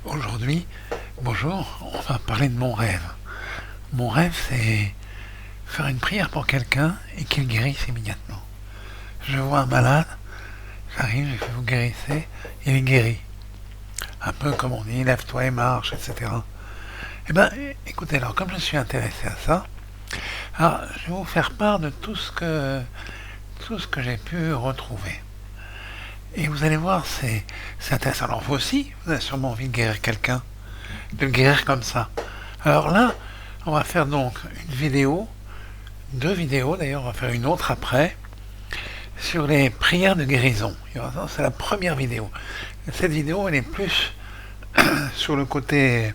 Aujourd'hui, bonjour, on va parler de mon rêve. Mon rêve, c'est faire une prière pour quelqu'un et qu'il guérisse immédiatement. Je vois un malade, j'arrive, je fais vous guérissez, il est guéri. Un peu comme on dit, lève-toi et marche, etc. Eh bien, écoutez, alors comme je suis intéressé à ça, alors, je vais vous faire part de tout ce que j'ai pu retrouver. Et vous allez voir, c'est intéressant. Alors vous aussi, vous avez sûrement envie de guérir quelqu'un, de le guérir comme ça. Alors là, on va faire donc une vidéo, deux vidéos d'ailleurs, on va faire une autre après, sur les prières de guérison. C'est la première vidéo. Cette vidéo, elle est plus sur le côté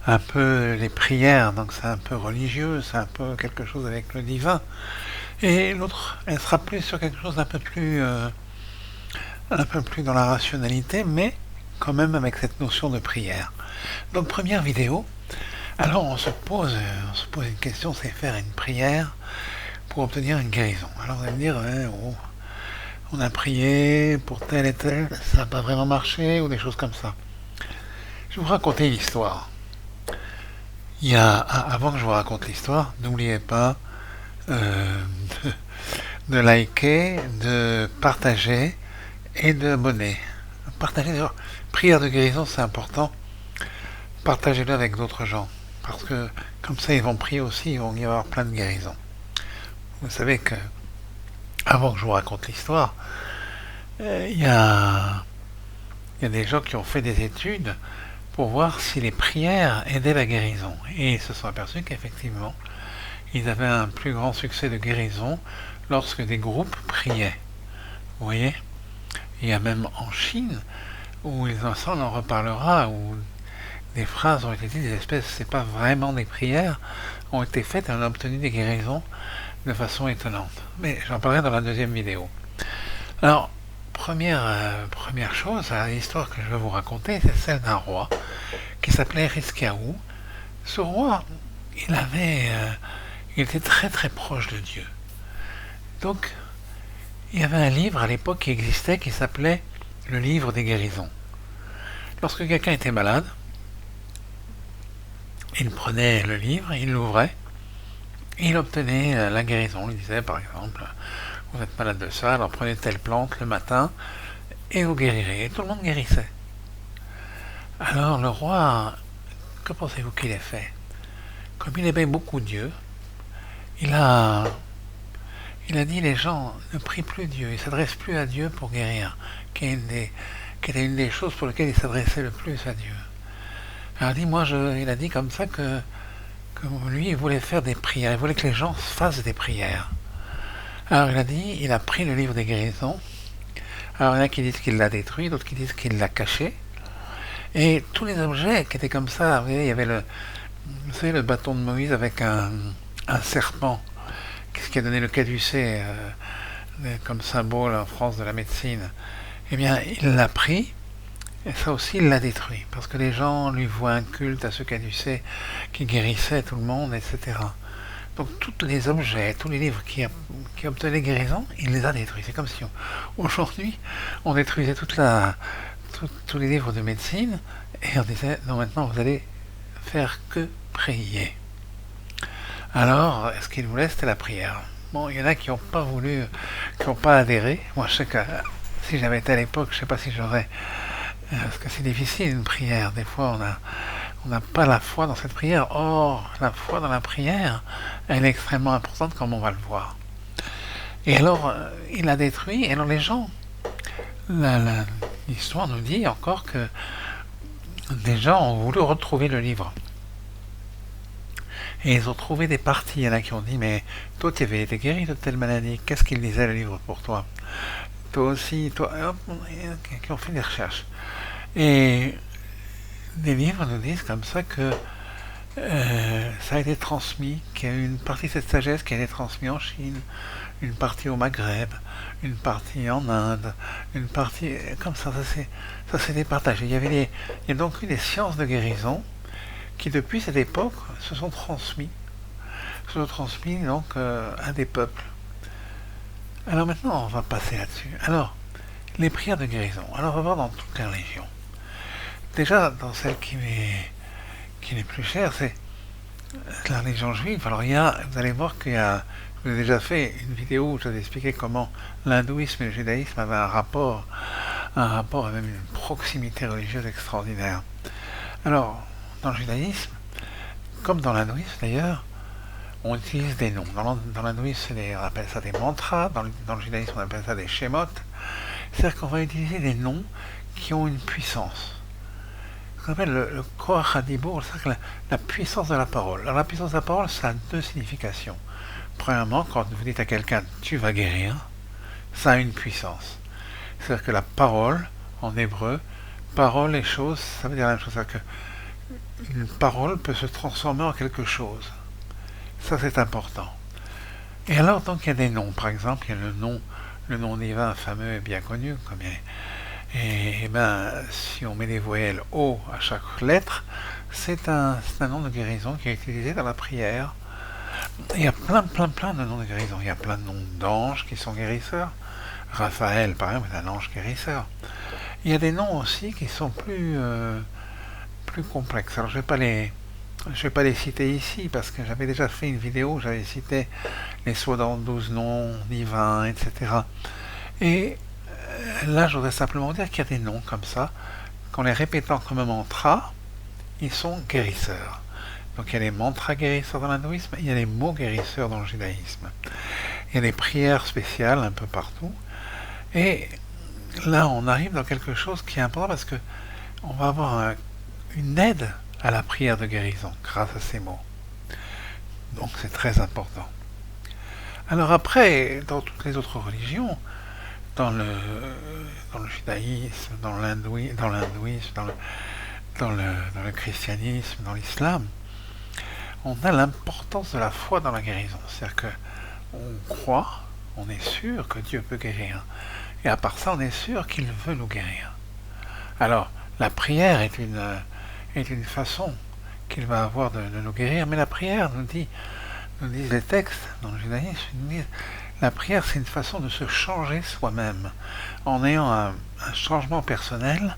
un peu les prières, donc c'est un peu religieux, c'est un peu quelque chose avec le divin. Et l'autre, elle sera plus sur quelque chose un peu plus dans la rationalité, mais quand même avec cette notion de prière. Donc première vidéo, alors on se pose une question, c'est faire une prière pour obtenir une guérison. Alors vous allez me dire, ouais, oh, on a prié pour tel et tel, ça n'a pas vraiment marché, ou des choses comme ça. Je vais vous raconter l'histoire. Avant que je vous raconte l'histoire, n'oubliez pas euh, de liker, de partager et de abonner. Partager, prière de guérison, c'est important. Partagez-le avec d'autres gens. Parce que comme ça, ils vont prier aussi, ils vont y avoir plein de guérisons. Vous savez que, avant que je vous raconte l'histoire, il y a des gens qui ont fait des études pour voir si les prières aidaient la guérison. Et ils se sont aperçus qu'effectivement, ils avaient un plus grand succès de guérison lorsque des groupes priaient. Vous voyez? Il y a même en Chine, où ça on en reparlera, où des phrases ont été dites, des espèces, c'est pas vraiment des prières, ont été faites et on a obtenu des guérisons de façon étonnante. Mais j'en parlerai dans la deuxième vidéo. Alors, première chose, l'histoire que je vais vous raconter, c'est celle d'un roi qui s'appelait Hiskiaou. Ce roi, il était très très proche de Dieu. Donc, il y avait un livre à l'époque qui existait qui s'appelait le livre des guérisons. Lorsque quelqu'un était malade, il prenait le livre, il l'ouvrait, et il obtenait la guérison. Il disait par exemple, vous êtes malade de ça, alors prenez telle plante le matin, et vous guérirez. Et tout le monde guérissait. Alors le roi, que pensez-vous qu'il ait fait? Comme il aimait beaucoup Dieu, il a, il a dit les gens ne prient plus Dieu, ils ne s'adressent plus à Dieu pour guérir, qui était une des choses pour lesquelles il s'adressait le plus à Dieu. Alors il a dit comme ça que lui, il voulait faire des prières, il voulait que les gens fassent des prières. Alors il a pris le livre des guérisons. Alors il y en a qui disent qu'il l'a détruit, d'autres qui disent qu'il l'a caché. Et tous les objets qui étaient comme ça, vous voyez, il y avait vous savez, le bâton de Moïse avec un serpent, ce qui a donné le caducée comme symbole en France de la médecine. Eh bien, il l'a pris, et ça aussi, il l'a détruit, parce que les gens lui voient un culte à ce caducée qui guérissait tout le monde, etc. Donc tous les objets, tous les livres qui obtenaient guérison, il les a détruits. C'est comme si aujourd'hui on détruisait tous les livres de médecine et on disait non, maintenant vous allez faire que prier. Alors, ce qu'il voulait, c'était la prière. Bon, il y en a qui n'ont pas voulu, qui n'ont pas adhéré. Moi, je sais que si j'avais été à l'époque, je ne sais pas si j'aurais, parce que c'est difficile une prière. Des fois, on n'a pas la foi dans cette prière. Or, la foi dans la prière, elle est extrêmement importante comme on va le voir. Et alors, il a détruit, et alors les gens, l'histoire nous dit encore que des gens ont voulu retrouver le livre. Et ils ont trouvé des parties. Il y en a qui ont dit, mais toi, tu avais été guéri de telle maladie. Qu'est-ce qu'il disait le livre pour toi? Toi aussi, toi... Hop, qui ont fait des recherches. Et des livres nous disent comme ça que ça a été transmis, qu'il y a eu une partie de cette sagesse qui a été transmise en Chine, une partie au Maghreb, une partie en Inde, une partie comme ça s'est départagé. Il y a donc eu des sciences de guérison qui depuis cette époque se sont transmis donc à des peuples. Alors maintenant on va passer là-dessus. Alors les prières de guérison. Alors on va voir dans toutes les religions. Déjà, dans celle qui est plus chère, c'est la religion juive. Alors, vous allez voir je vous ai déjà fait une vidéo où je vous ai expliqué comment l'hindouisme et le judaïsme avaient un rapport et même une proximité religieuse extraordinaire. Alors, dans le judaïsme, comme dans l'hindouisme d'ailleurs, on utilise des noms. Dans l'hindouisme, on appelle ça des mantras, dans le judaïsme, on appelle ça des shemot. C'est-à-dire qu'on va utiliser des noms qui ont une puissance. Ce qu'on appelle le koach hadibur, c'est-à-dire la puissance de la parole. Alors, la puissance de la parole, ça a deux significations. Premièrement, quand vous dites à quelqu'un tu vas guérir, ça a une puissance. C'est-à-dire que la parole, en hébreu, parole et chose, ça veut dire la même chose. C'est-à-dire qu'une parole peut se transformer en quelque chose. Ça, c'est important. Et alors, donc, il y a des noms. Par exemple, il y a le nom divin fameux et bien connu, et ben, si on met des voyelles O à chaque lettre, c'est un nom de guérison qui est utilisé dans la prière. Il y a plein de noms de guérison. Il y a plein de noms d'anges qui sont guérisseurs. Raphaël, par exemple, est un ange guérisseur. Il y a des noms aussi qui sont plus complexes. Alors, je vais pas les citer ici parce que j'avais déjà fait une vidéo où j'avais cité les 72 noms divins, etc. Et là, je voudrais simplement dire qu'il y a des noms comme ça, qu'en les répétant comme un mantra, ils sont guérisseurs. Donc il y a les mantras guérisseurs dans l'hindouisme, il y a les mots guérisseurs dans le judaïsme. Il y a des prières spéciales un peu partout. Et là, on arrive dans quelque chose qui est important parce que on va avoir une aide à la prière de guérison grâce à ces mots. Donc c'est très important. Alors après, dans toutes les autres religions, dans le judaïsme, dans l'hindouisme, dans le christianisme, dans l'islam, on a l'importance de la foi dans la guérison. C'est-à-dire qu'on croit, on est sûr que Dieu peut guérir. Et à part ça, on est sûr qu'il veut nous guérir. Alors, la prière est une façon qu'il va avoir de nous guérir, mais la prière, nous disent les textes dans le judaïsme, la prière, c'est une façon de se changer soi-même. En ayant un changement personnel,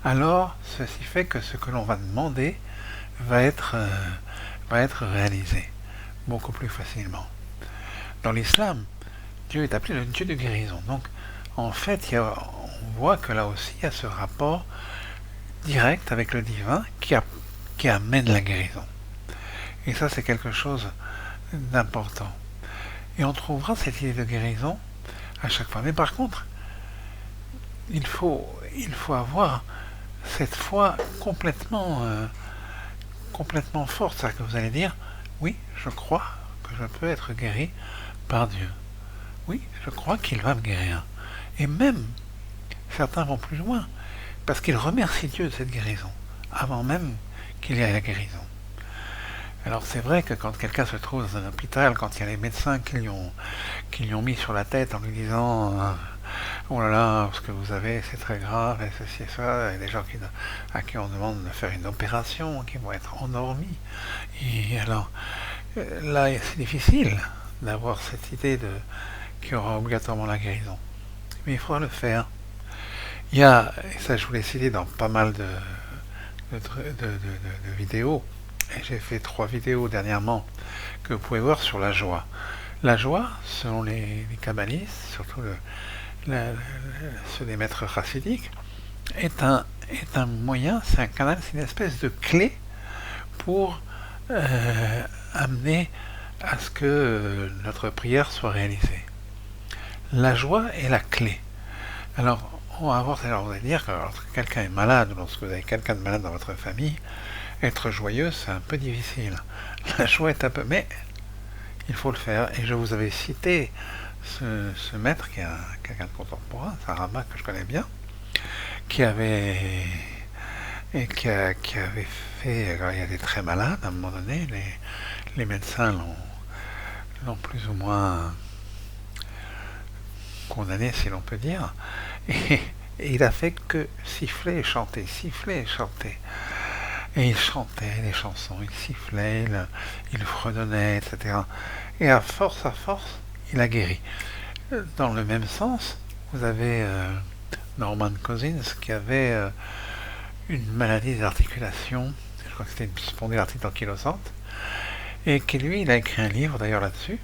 alors ceci fait que ce que l'on va demander va être réalisé beaucoup plus facilement. Dans l'islam, Dieu est appelé le Dieu de guérison. Donc, en fait, on voit que là aussi, il y a ce rapport direct avec le divin qui amène la guérison. Et ça, c'est quelque chose d'important. Et on trouvera cette idée de guérison à chaque fois. Mais par contre, il faut avoir cette foi complètement forte. C'est-à-dire que vous allez dire, oui, je crois que je peux être guéri par Dieu. Oui, je crois qu'il va me guérir. Et même, certains vont plus loin, parce qu'ils remercient Dieu de cette guérison, avant même qu'il y ait la guérison. Alors c'est vrai que quand quelqu'un se trouve dans un hôpital, quand il y a les médecins qui lui ont mis sur la tête en lui disant oh là là, ce que vous avez c'est très grave, et ceci et ça, et des gens à qui on demande de faire une opération, qui vont être endormis. Et alors là c'est difficile d'avoir cette idée qu'il y aura obligatoirement la guérison. Mais il faudra le faire. Il y a, et ça je vous l'ai cité dans pas mal de vidéos, et j'ai fait 3 vidéos dernièrement que vous pouvez voir sur la joie. La joie, selon les kabbalistes, surtout ceux des maîtres chassidiques, est un moyen, c'est un canal, c'est une espèce de clé pour amener à ce que notre prière soit réalisée. La joie est la clé. Alors, on va vous allez dire que lorsque quelqu'un est malade, ou lorsque vous avez quelqu'un de malade dans votre famille, être joyeux, c'est un peu difficile. La joie est un peu... Mais il faut le faire. Et je vous avais cité ce maître, qui est quelqu'un de contemporain, c'est un rabbin que je connais bien, qui avait fait... Alors, il était très malade, à un moment donné, les médecins l'ont plus ou moins condamné, si l'on peut dire. Et il a fait que siffler et chanter, siffler et chanter. Et il chantait des chansons, il sifflait, il fredonnait, etc. Et à force, il a guéri. Dans le même sens, vous avez Norman Cousins qui avait une maladie des articulations, je crois que c'était une spondylarthrite anchylosante, et qui lui, il a écrit un livre d'ailleurs là-dessus.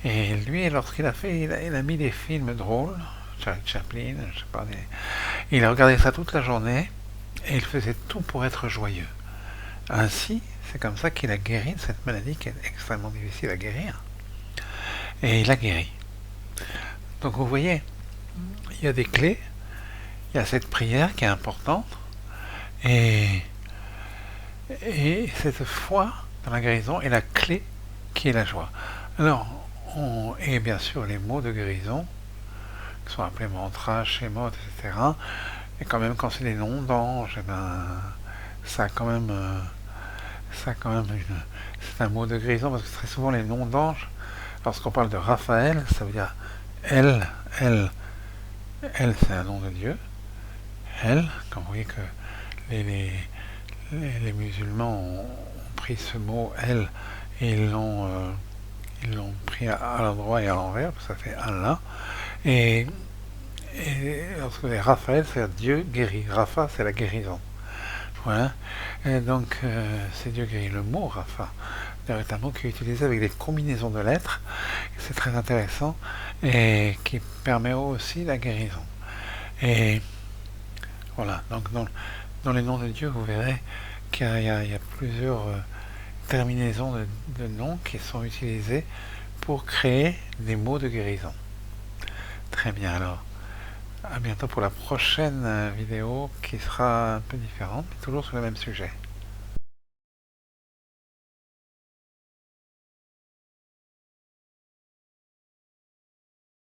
Et lui, lorsqu'il a fait, il a mis des films drôles, Charlie Chaplin, je sais pas, il a regardé ça toute la journée, et il faisait tout pour être joyeux. Ainsi, c'est comme ça qu'il a guéri de cette maladie qui est extrêmement difficile à guérir. Et il a guéri. Donc vous voyez, il y a des clés, il y a cette prière qui est importante, et, et cette foi dans la guérison est la clé qui est la joie. Alors, et bien sûr les mots de guérison, qui sont appelés mantras, schémas, etc. Et quand même, quand c'est des noms d'anges, eh ben, ça a quand même, c'est un mot de guérison, parce que très souvent les noms d'anges, lorsqu'on parle de Raphaël, ça veut dire elle, elle, elle, c'est un nom de Dieu. Elle, quand vous voyez que les, les, les musulmans ont pris ce mot elle et ils l'ont pris à l'endroit et à l'envers, parce que ça fait Allah. Et, et lorsque les Raphaël, c'est Dieu guérit. Rapha, c'est la guérison. Voilà. Et donc, c'est Dieu guérit. Le mot Rapha, c'est un mot qui est utilisé avec des combinaisons de lettres. C'est très intéressant et qui permet aussi la guérison. Et voilà. Donc, dans les noms de Dieu, vous verrez qu'il y a plusieurs terminaisons de noms qui sont utilisées pour créer des mots de guérison. Très bien, alors à bientôt pour la prochaine vidéo qui sera un peu différente, mais toujours sur le même sujet.